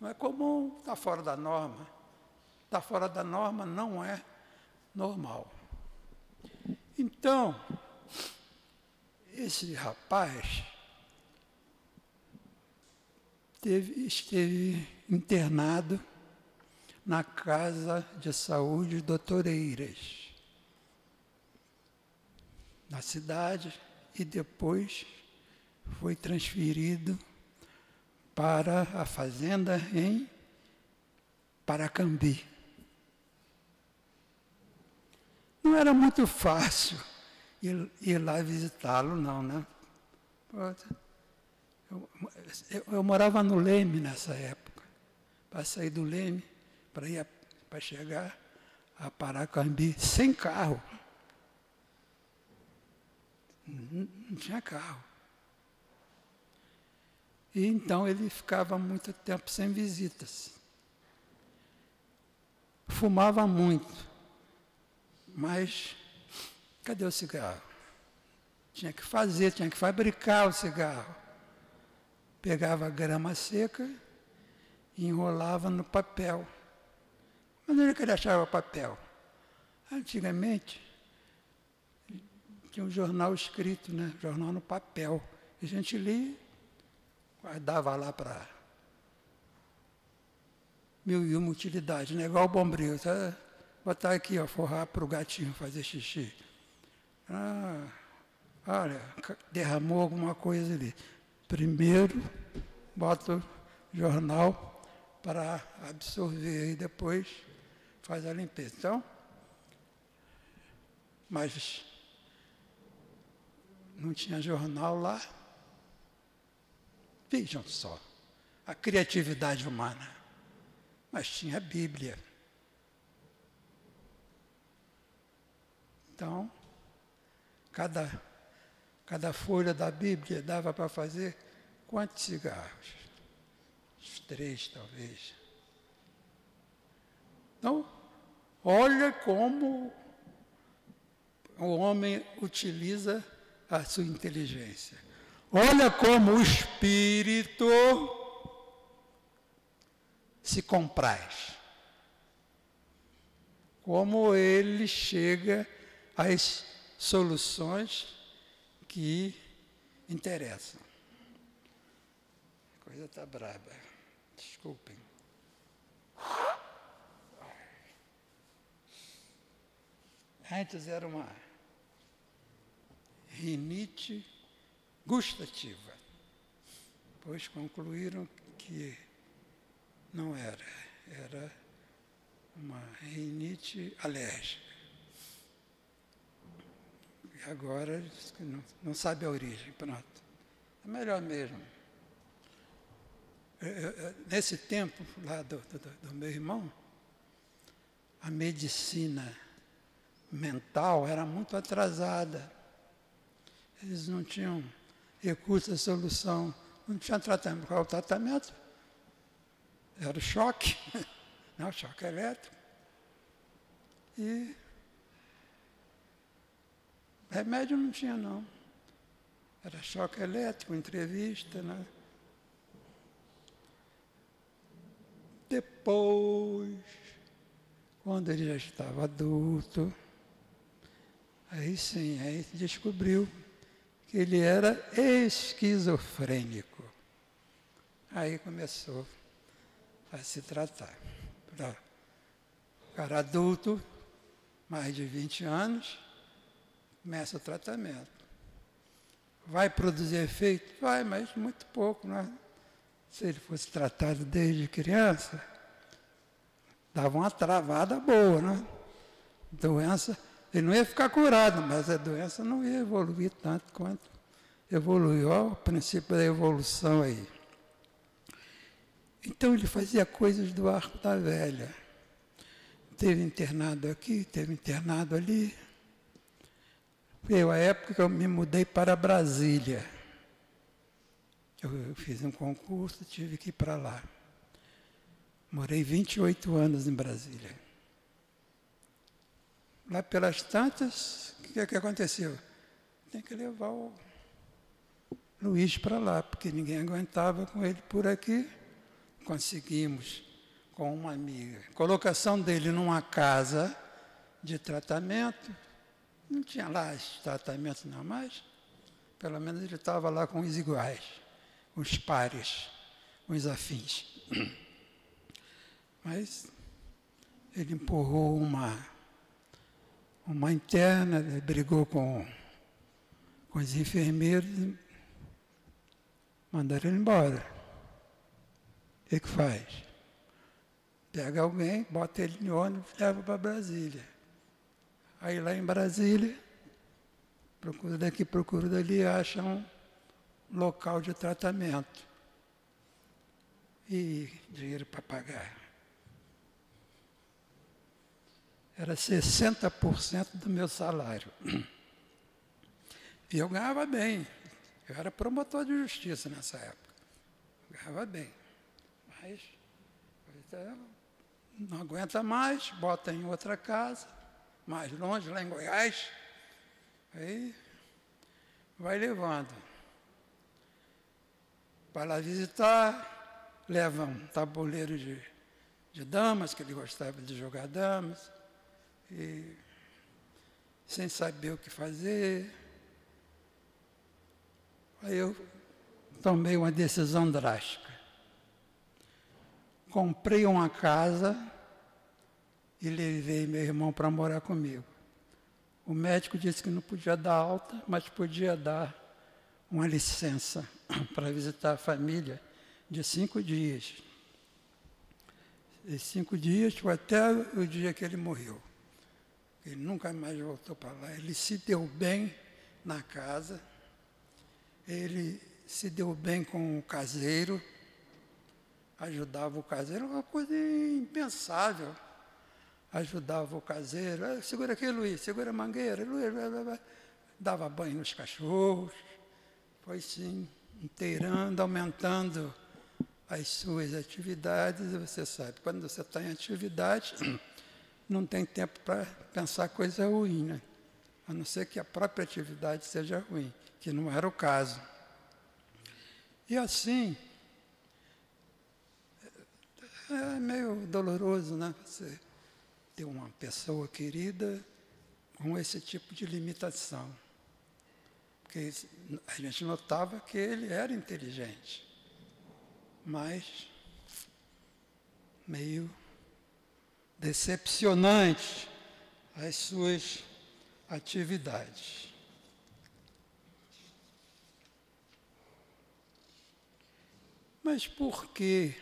A: Não é comum, está fora da norma. Está fora da norma, não é normal. Então, esse rapaz esteve internado na Casa de Saúde Doutor Eiras, na cidade, e depois foi transferido para a fazenda em Paracambi. Não era muito fácil ir lá visitá-lo, não, né? Eu morava no Leme nessa época. Para sair do Leme, para chegar a Paracambi, sem carro. Não tinha carro. E então ele ficava muito tempo sem visitas. Fumava muito, mas cadê o cigarro? Tinha que fabricar o cigarro. Pegava grama seca e enrolava no papel. Mas onde é que ele achava papel? Antigamente, tinha um jornal escrito, né? Jornal no papel. A gente lia, guardava lá para mil e uma utilidades, né? Igual o bombril. Tá? Botar aqui, ó, forrar para o gatinho fazer xixi. Olha, derramou alguma coisa ali. Primeiro, bota o jornal para absorver e depois faz a limpeza. Então, mas não tinha jornal lá. Vejam só, a criatividade humana. Mas tinha a Bíblia. Então, cada folha da Bíblia dava para fazer quantos cigarros? Uns 3, talvez. Então, olha como o homem utiliza a sua inteligência. Olha como o espírito se compraz. Como ele chega às soluções que interessam. A coisa está braba. Desculpem. Antes era uma rinite gustativa. Depois concluíram que não era. Era uma rinite alérgica. E agora não sabe a origem. Pronto. É melhor mesmo. Nesse tempo, lá do meu irmão, a medicina mental era muito atrasada. Eles não tinham recurso à solução, não tinha tratamento. Qual é o tratamento? Era o choque, não, choque elétrico. E remédio não tinha, não. Era choque elétrico, entrevista, né? Depois, quando ele já estava adulto, aí sim, aí descobriu que ele era esquizofrênico. Aí começou a se tratar. Para o cara adulto, mais de 20 anos, começa o tratamento. Vai produzir efeito? Vai, mas muito pouco, né? Se ele fosse tratado desde criança, dava uma travada boa, né? Doença, ele não ia ficar curado, mas a doença não ia evoluir tanto quanto evoluiu. Olha o princípio da evolução aí. Então ele fazia coisas do arco da velha. Teve internado aqui, teve internado ali. Veio a época que eu me mudei para Brasília. Eu fiz um concurso, tive que ir para lá. Morei 28 anos em Brasília. Lá pelas tantas, o que aconteceu? Tem que levar o Luiz para lá, porque ninguém aguentava com ele por aqui. Conseguimos, com uma amiga, colocação dele numa casa de tratamento. Não tinha lá esse tratamento não, mas pelo menos ele estava lá com os iguais, os pares, os afins. Mas ele empurrou uma interna, ele brigou com os enfermeiros e mandaram ele embora. O que faz? Pega alguém, bota ele no ônibus e leva para Brasília. Aí lá em Brasília, procura daqui, procura dali, acha um local de tratamento. E dinheiro para pagar. Era 60% do meu salário. E eu ganhava bem. Eu era promotor de justiça nessa época. Ganhava bem. Mas não aguenta mais, bota em outra casa, mais longe, lá em Goiás. Aí vai levando. Vai lá visitar, leva um tabuleiro de damas, que ele gostava de jogar damas, e sem saber o que fazer. Aí eu tomei uma decisão drástica. Comprei uma casa e levei meu irmão para morar comigo. O médico disse que não podia dar alta, mas podia dar uma licença para visitar a família de 5 dias. E 5 dias foi até o dia que ele morreu. Ele nunca mais voltou para lá. Ele se deu bem na casa, ele se deu bem com o caseiro, ajudava o caseiro, uma coisa impensável. Ajudava o caseiro, segura aqui, Luiz, segura a mangueira, Luiz, blá, blá, blá. Dava banho nos cachorros, foi sim, inteirando, aumentando as suas atividades, e você sabe, quando você está em atividade, não tem tempo para pensar coisa ruim, né? A não ser que a própria atividade seja ruim, que não era o caso. E assim, é meio doloroso, né? Você ter uma pessoa querida com esse tipo de limitação. Porque a gente notava que ele era inteligente, mas meio decepcionante as suas atividades. Mas por quê?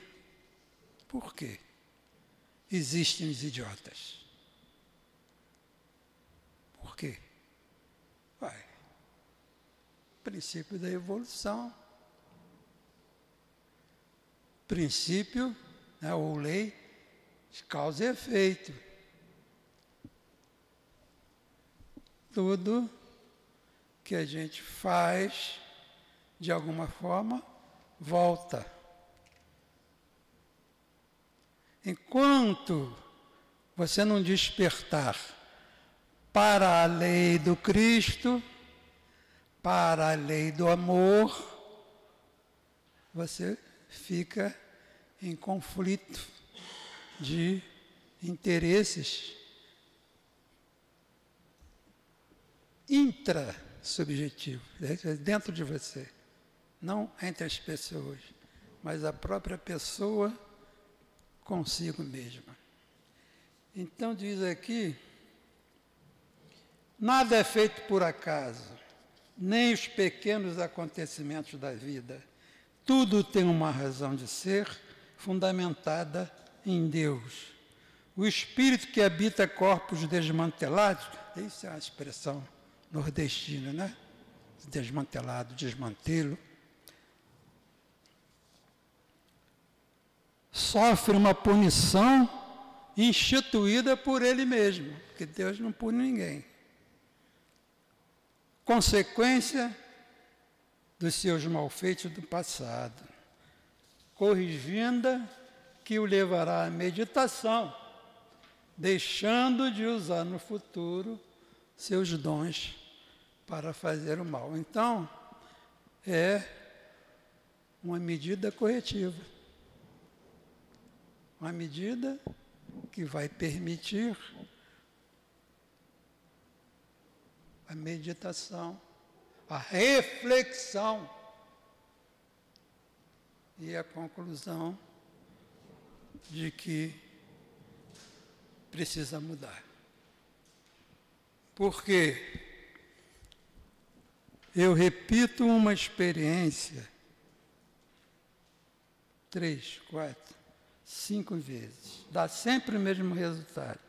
A: Por quê existem os idiotas? Por quê? Vai. Princípio da evolução. Princípio, né, ou lei de causa e efeito. Tudo que a gente faz, de alguma forma, volta. Enquanto você não despertar para a lei do Cristo, para a lei do amor, você fica em conflito de interesses intrasubjetivos, dentro de você, não entre as pessoas, mas a própria pessoa consigo mesma. Então diz aqui, nada é feito por acaso, nem os pequenos acontecimentos da vida. Tudo tem uma razão de ser, fundamentada em Deus. O espírito que habita corpos desmantelados, isso é uma expressão nordestina, né? Desmantelado, desmantelo. Sofre uma punição instituída por ele mesmo, porque Deus não pune ninguém. Consequência dos seus malfeitos do passado, corrigindo que o levará à meditação, deixando de usar no futuro seus dons para fazer o mal. Então, é uma medida corretiva. Uma medida que vai permitir a meditação, a reflexão e a conclusão de que precisa mudar. Porque eu repito uma experiência 3, 4, 5 vezes. Dá sempre o mesmo resultado,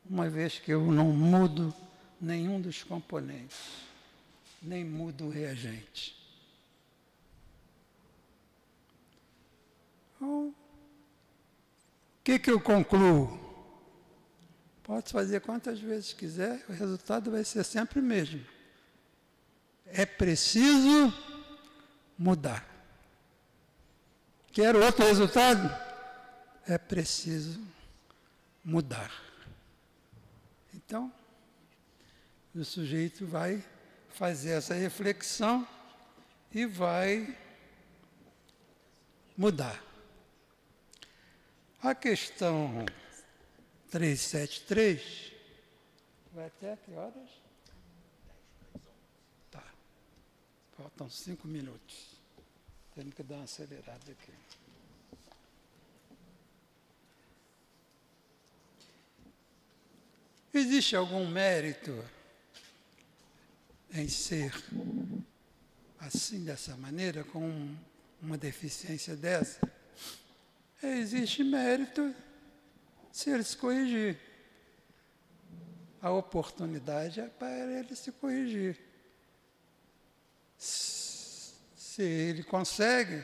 A: uma vez que eu não mudo nenhum dos componentes, nem mudo o reagente. Então, o que eu concluo? Pode fazer quantas vezes quiser, o resultado vai ser sempre o mesmo. É preciso mudar. Quer outro resultado? É preciso mudar. Então, o sujeito vai fazer essa reflexão e vai mudar. A questão 373, vai até que horas? Tá. Faltam 5 minutos. Temos que dar uma acelerada aqui. Existe algum mérito em ser assim, dessa maneira, com uma deficiência dessa? Existe mérito se ele se corrigir. A oportunidade é para ele se corrigir. Se ele consegue,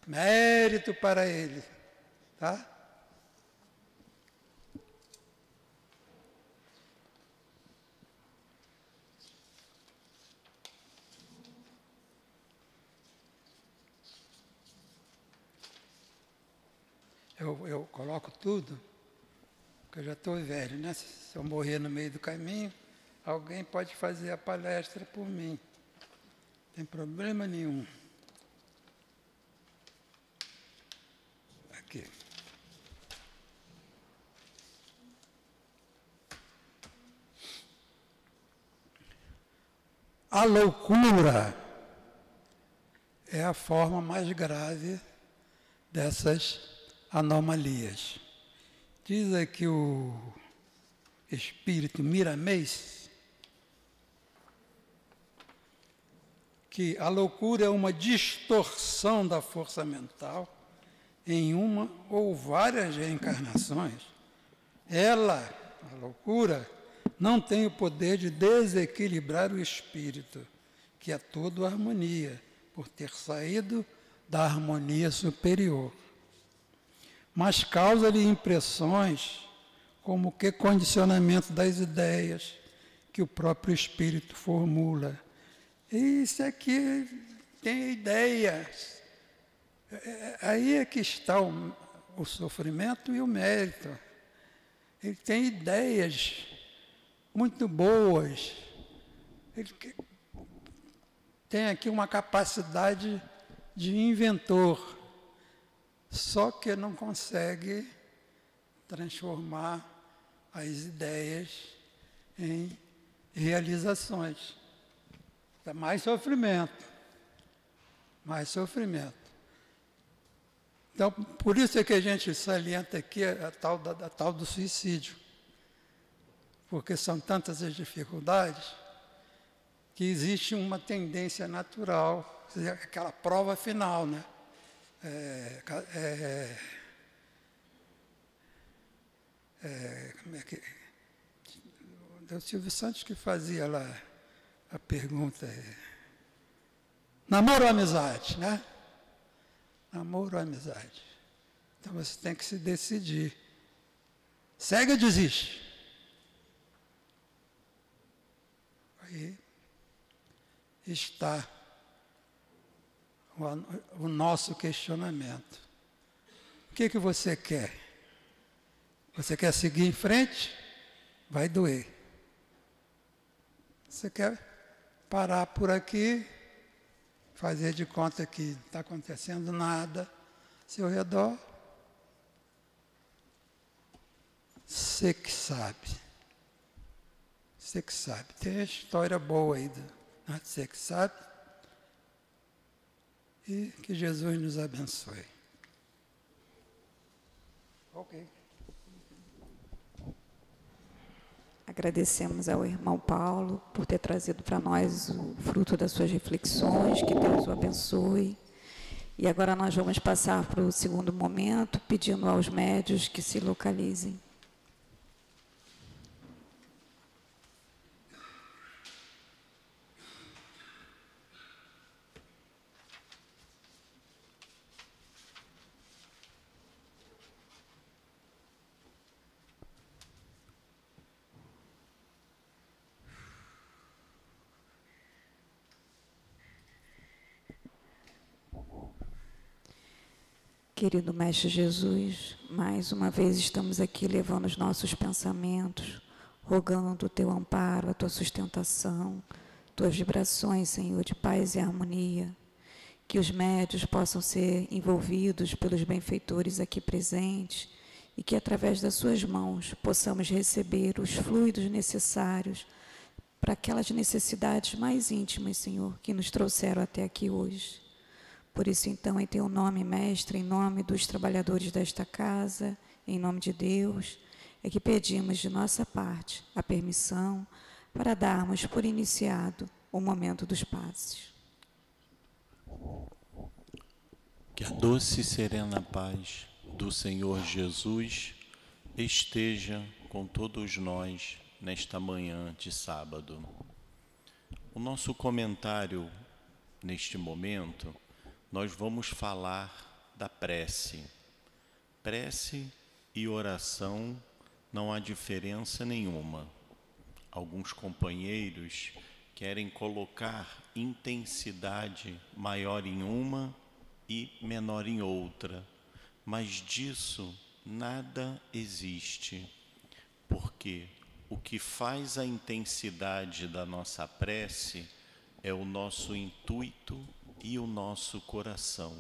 A: mérito para ele, tá? Eu coloco tudo, porque eu já estou velho, né? Se eu morrer no meio do caminho, alguém pode fazer a palestra por mim. Não tem problema nenhum. Aqui. A loucura é a forma mais grave dessas anomalias. Diz aqui o espírito Miramês que a loucura é uma distorção da força mental em uma ou várias reencarnações. Ela, a loucura, não tem o poder de desequilibrar o espírito, que é todo harmonia, por ter saído da harmonia superior. Mas causa-lhe impressões como que condicionamento das ideias que o próprio espírito formula. E isso aqui tem ideias. Aí é que está o sofrimento e o mérito. Ele tem ideias muito boas. Ele tem aqui uma capacidade de inventor. Só que não consegue transformar as ideias em realizações. Dá mais sofrimento. Mais sofrimento. Então, por isso é que a gente salienta aqui a tal do suicídio. Porque são tantas as dificuldades que existe uma tendência natural, aquela prova final, né? Como é que... O Silvio Santos que fazia lá a pergunta, namoro ou amizade, né? Namoro ou amizade. Então você tem que se decidir. Segue ou desiste? Aí está o nosso questionamento. O que você quer? Você quer seguir em frente? Vai doer. Você quer parar por aqui, fazer de conta que não está acontecendo nada ao seu redor? Você que sabe. Você que sabe. Tem a história boa aí, né? Você que sabe. E que Jesus nos abençoe. Ok.
C: Agradecemos ao irmão Paulo por ter trazido para nós o fruto das suas reflexões, que Deus o abençoe. E agora nós vamos passar para o segundo momento, pedindo aos médios que se localizem. Querido Mestre Jesus, mais uma vez estamos aqui levando os nossos pensamentos, rogando o Teu amparo, a Tua sustentação, Tuas vibrações, Senhor, de paz e harmonia, que os médios possam ser envolvidos pelos benfeitores aqui presentes e que, através das Suas mãos, possamos receber os fluidos necessários para aquelas necessidades mais íntimas, Senhor, que nos trouxeram até aqui hoje. Por isso, então, em Teu nome, Mestre, em nome dos trabalhadores desta casa, em nome de Deus, é que pedimos de nossa parte a permissão para darmos por iniciado o momento dos passes.
D: Que a doce e serena paz do Senhor Jesus esteja com todos nós nesta manhã de sábado. O nosso comentário neste momento, nós vamos falar da prece. Prece e oração não há diferença nenhuma. Alguns companheiros querem colocar intensidade maior em uma e menor em outra, mas disso nada existe, porque o que faz a intensidade da nossa prece é o nosso intuito e o nosso coração.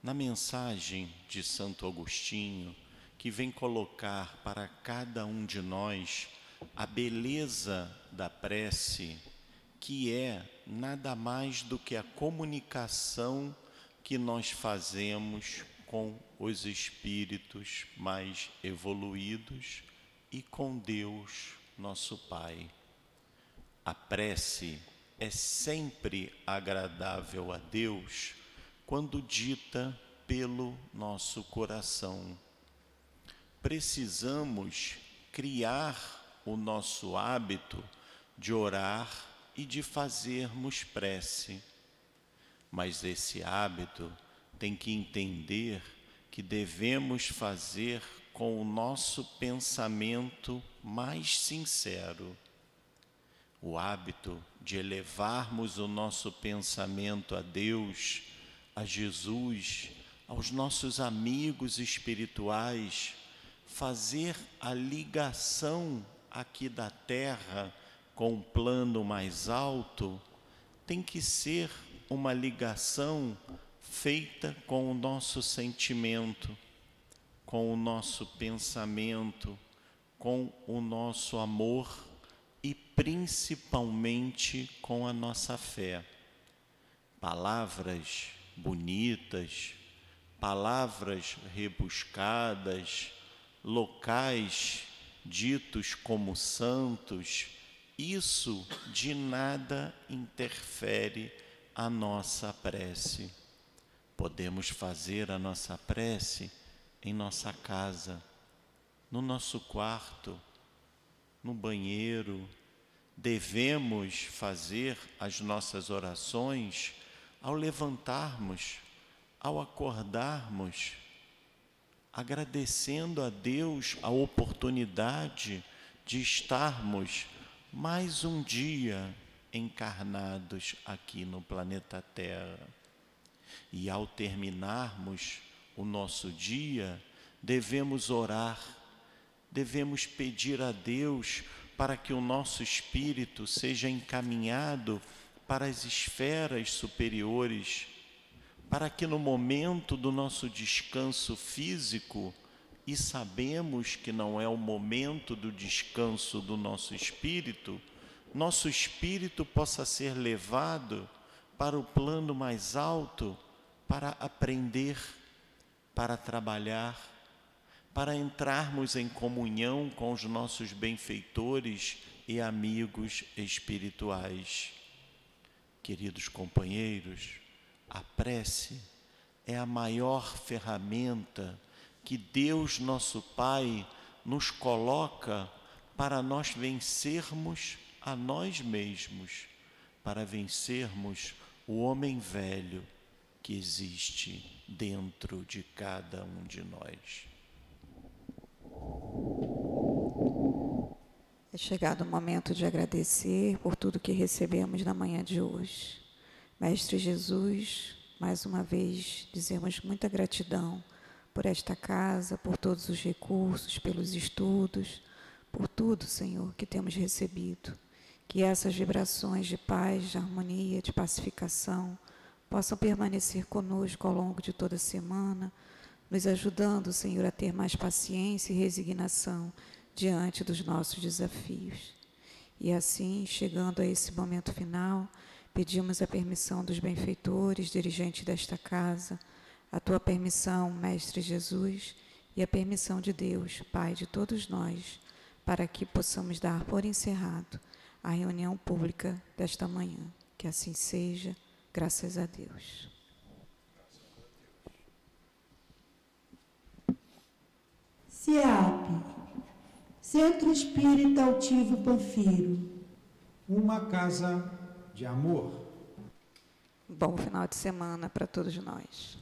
D: Na mensagem de Santo Agostinho, que vem colocar para cada um de nós a beleza da prece, que é nada mais do que a comunicação que nós fazemos com os espíritos mais evoluídos e com Deus, nosso Pai. A prece é sempre agradável a Deus quando dita pelo nosso coração. Precisamos criar o nosso hábito de orar e de fazermos prece. Mas esse hábito tem que entender que devemos fazer com o nosso pensamento mais sincero. O hábito de elevarmos o nosso pensamento a Deus, a Jesus, aos nossos amigos espirituais, fazer a ligação aqui da terra com o plano mais alto, tem que ser uma ligação feita com o nosso sentimento, com o nosso pensamento, com o nosso amor e principalmente com a nossa fé. Palavras bonitas, palavras rebuscadas, locais ditos como santos, isso de nada interfere a nossa prece. Podemos fazer a nossa prece em nossa casa, no nosso quarto, no banheiro. Devemos fazer as nossas orações ao levantarmos, ao acordarmos, agradecendo a Deus a oportunidade de estarmos mais um dia encarnados aqui no planeta Terra. E ao terminarmos o nosso dia, devemos orar, devemos pedir a Deus para que o nosso espírito seja encaminhado para as esferas superiores, para que no momento do nosso descanso físico, e sabemos que não é o momento do descanso do nosso espírito possa ser levado para o plano mais alto, para aprender, para trabalhar, para entrarmos em comunhão com os nossos benfeitores e amigos espirituais. Queridos companheiros, a prece é a maior ferramenta que Deus, nosso Pai, nos coloca para nós vencermos a nós mesmos, para vencermos o homem velho que existe dentro de cada um de nós.
C: É chegado o momento de agradecer por tudo que recebemos na manhã de hoje. Mestre Jesus, mais uma vez, dizemos muita gratidão por esta casa, por todos os recursos, pelos estudos, por tudo, Senhor, que temos recebido. Que essas vibrações de paz, de harmonia, de pacificação possam permanecer conosco ao longo de toda a semana, nos ajudando, Senhor, a ter mais paciência e resignação diante dos nossos desafios. E assim, chegando a esse momento final, pedimos a permissão dos benfeitores, dirigentes desta casa, a tua permissão, Mestre Jesus, e a permissão de Deus, Pai de todos nós, para que possamos dar por encerrado a reunião pública desta manhã. Que assim seja, graças a Deus.
E: CEAP, Centro Espírita Altivo Panfiro.
B: Uma casa de amor.
C: Bom final de semana para todos nós.